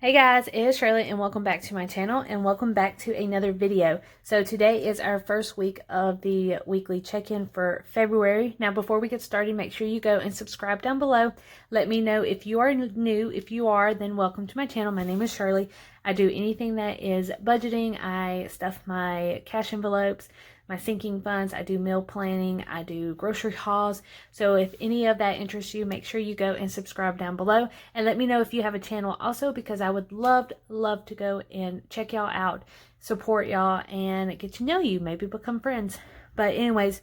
Hey guys, it is Shirley and welcome back to my channel and welcome back to another video. So today is our first week of the weekly check-in for February. Now before we get started, make sure you go and subscribe down below. Let me know if you are new. If you are, then welcome to my channel. My name is Shirley. I do anything that is budgeting. I stuff my cash envelopes, my sinking funds, I do meal planning, I do grocery hauls. So if any of that interests you, make sure you go and subscribe down below and let me know if you have a channel also, because I would love to go and check y'all out, support y'all, and get to know you, maybe become friends. But anyways,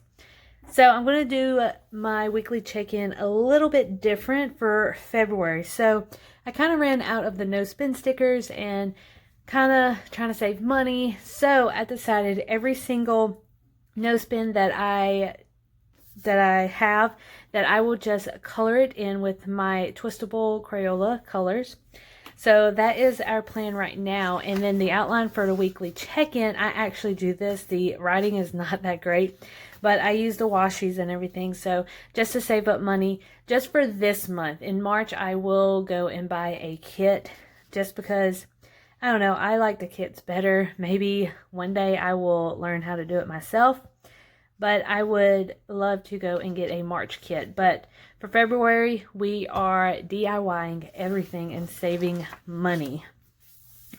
so I'm going to do my weekly check-in a little bit different for February. So I kind of ran out of the no spend stickers and kind of trying to save money. So I decided every single no spend that I have, that I will just color it in with my twistable Crayola colors. So that is our plan right now. And then the outline for the weekly check-in, I actually do this. The writing is not that great, but I use the washies and everything. So just to save up money, just for this month. In March, I will go and buy a kit just because, I don't know, I like the kits better. Maybe one day I will learn how to do it myself. But I would love to go and get a March kit. But for February, we are DIYing everything and saving money.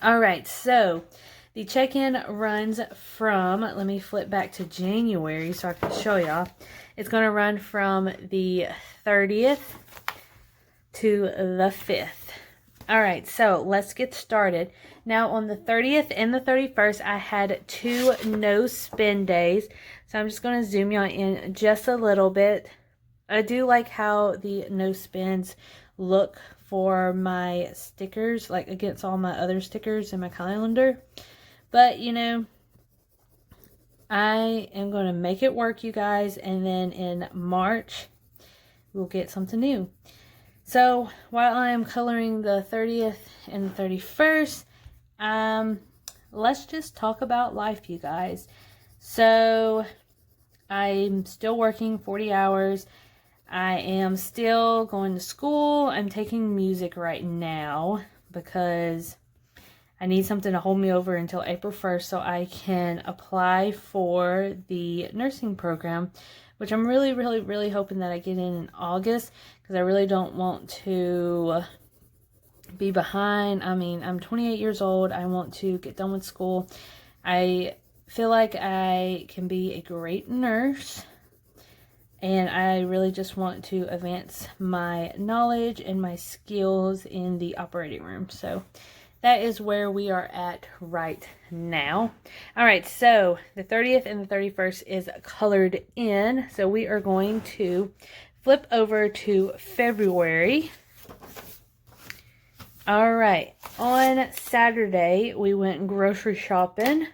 Alright, so the check-in runs from, let me flip back to January so I can show y'all. It's going to run from the 30th to the 5th. Alright, so let's get started. Now on the 30th and the 31st, I had 2 no spend days. So I'm just going to zoom y'all in just a little bit. I do like how the no spends look for my stickers, like against all my other stickers in my calendar. But, you know, I am going to make it work, you guys. And then in March, we'll get something new. So while I am coloring the 30th and the 31st, let's just talk about life, you guys. So I'm still working 40 hours. I am still going to school. I'm taking music right now because I need something to hold me over until April 1st so I can apply for the nursing program, which I'm really hoping that I get in August, because I really don't want to be behind. I mean, I'm 28 years old. I want to get done with school. I feel like I can be a great nurse, and I really just want to advance my knowledge and my skills in the operating room. So that is where we are at right now. All right, so the 30th and the 31st is colored in. So we are going to flip over to February. All right, on Saturday, we went grocery shopping.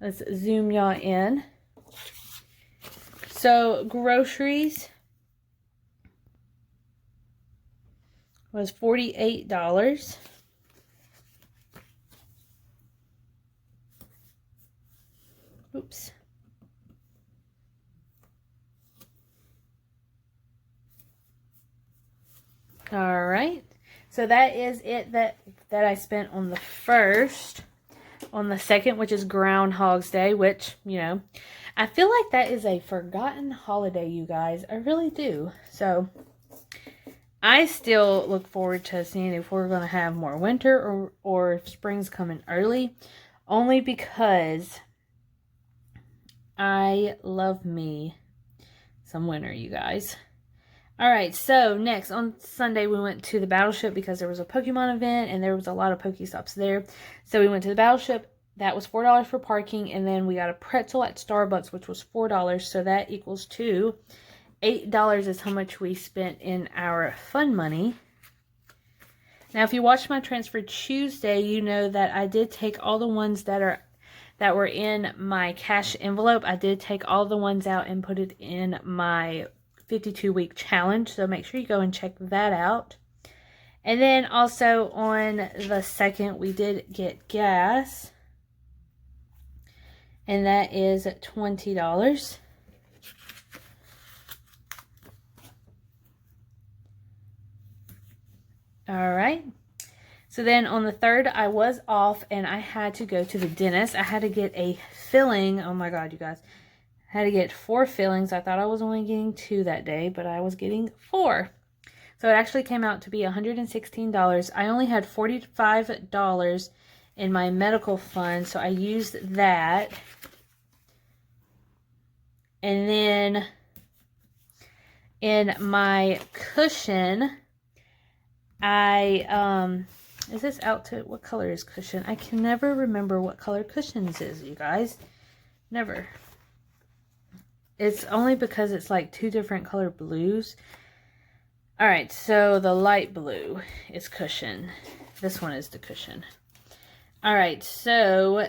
Let's zoom y'all in. So groceries was $48. Oops. All right. So that is it that I spent on the 1st. On the 2nd, which is Groundhog's Day, which, you know, I feel like that is a forgotten holiday, you guys. I really do. So I still look forward to seeing if we're going to have more winter or if spring's coming early, only because I love me some winter, you guys. Alright, so next, on Sunday, we went to the Battleship because there was a Pokemon event and there was a lot of Pokestops there. So we went to the Battleship. That was $4 for parking, and then we got a pretzel at Starbucks, which was $4. So that equals to $8 is how much we spent in our fun money. Now, if you watched my Transfer Tuesday, you know that I did take all the ones that were in my cash envelope. I did take all the ones out and put it in my 52-week challenge. So make sure you go and check that out. And then also on the 2nd, we did get gas. And that is $20. All right. So then on the 3rd, I was off and I had to go to the dentist. I had to get a filling. Oh my God, you guys. I had to get 4 fillings. I thought I was only getting 2 that day, but I was getting 4. So it actually came out to be $116. I only had $45 in my medical fund, so I used that. And then in my cushion, is this out to, what color is cushion? I can never remember what color cushions is, you guys. Never. It's only because it's like 2 different color blues. Alright, so the light blue is cushion. This one is the cushion. Alright, so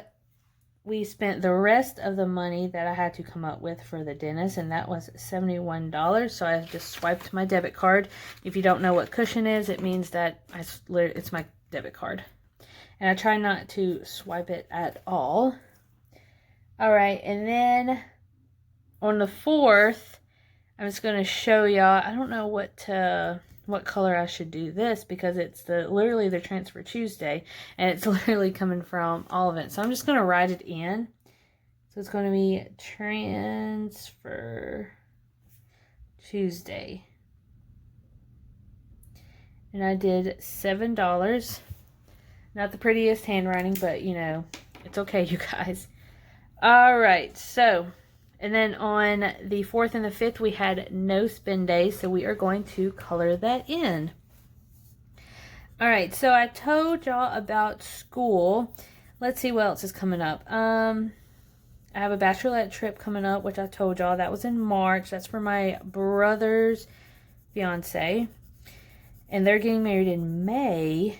we spent the rest of the money that I had to come up with for the dentist, and that was $71. So I just swiped my debit card. If you don't know what cushion is, it means that it's my debit card. And I try not to swipe it at all. Alright, and then on the 4th, I'm just going to show y'all. I don't know what color I should do this, because it's literally the Transfer Tuesday, and it's literally coming from all of it. So I'm just going to write it in. So it's going to be Transfer Tuesday. And I did $7. Not the prettiest handwriting, but you know, it's okay, you guys. Alright, so... And then on the 4th and the 5th, we had no spend days, so we are going to color that in. Alright, so I told y'all about school. Let's see what else is coming up. I have a bachelorette trip coming up, which I told y'all. That was in March. That's for my brother's fiance. And they're getting married in May.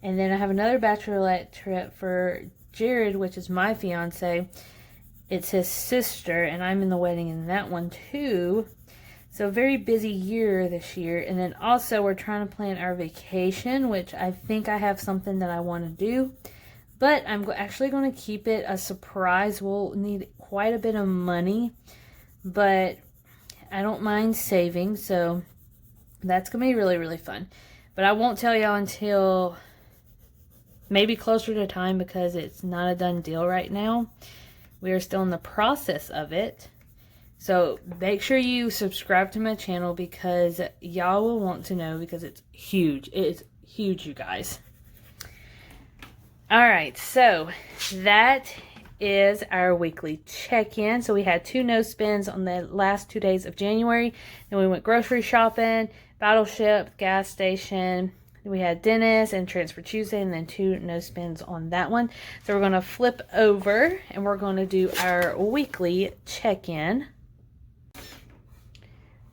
And then I have another bachelorette trip for Jared, which is my fiance. It's his sister, and I'm in the wedding in that one too. So very busy year this year. And then also we're trying to plan our vacation, which I think I have something that I want to do. But I'm actually going to keep it a surprise. We'll need quite a bit of money, but I don't mind saving. So that's going to be really, really fun. But I won't tell y'all until maybe closer to time, because it's not a done deal right now. We are still in the process of it. So make sure you subscribe to my channel, because y'all will want to know, because it's huge. It's huge, you guys. Alright, so that is our weekly check-in. So we had 2 no spends on the last 2 days of January. Then we went grocery shopping, Battleship, gas station. We had dentist and Transfer Tuesday, and then 2 no spends on that one. So we're going to flip over and we're going to do our weekly check-in.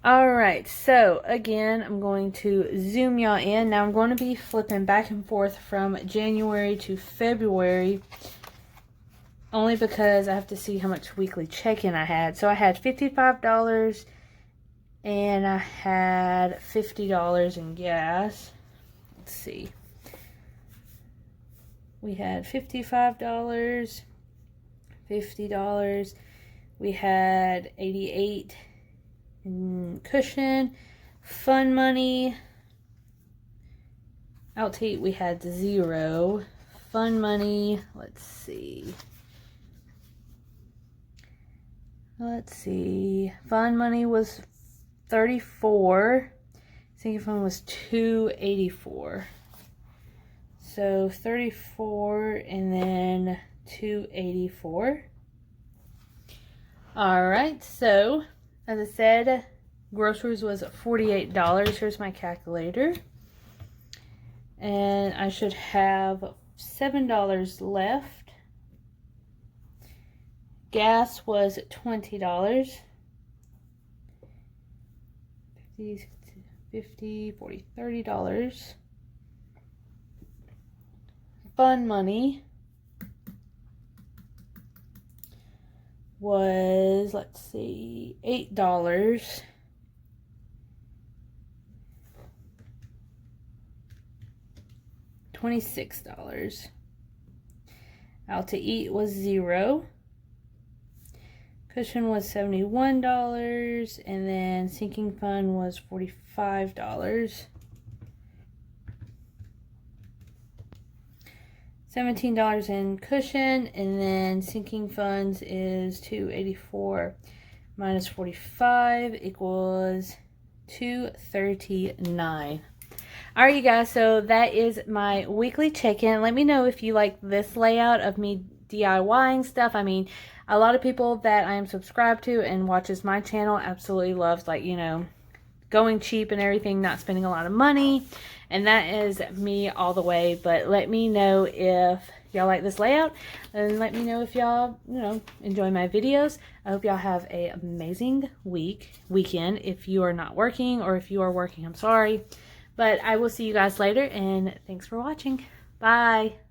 Alright, so again, I'm going to zoom y'all in. Now I'm going to be flipping back and forth from January to February, only because I have to see how much weekly check-in I had. So I had $55 and I had $50 in gas. Let's see. We had $55, $50. We had $88 in cushion. Fun money. Out to eat, we had 0. Fun money. Let's see. Fun money was 34. Sinking fund was 284. So 34 and then 284. Alright, so as I said, groceries was $48. Here's my calculator. And I should have $7 left. Gas was $20. 50, 40, $30. Fun money was, let's see, $8. $26. Out to eat was 0. Cushion was $71, and then sinking fund was $45. $17 in cushion, and then sinking funds is $284 minus 45 equals $239. Alright, you guys, so that is my weekly check-in. Let me know if you like this layout of me DIYing stuff. I mean, a lot of people that I am subscribed to and watches my channel absolutely loves, like, you know, going cheap and everything, not spending a lot of money, and that is me all the way. But let me know if y'all like this layout, and let me know if y'all, you know, enjoy my videos. I hope y'all have a amazing weekend if you are not working, or if you are working, I'm sorry. But I will see you guys later, and thanks for watching. Bye.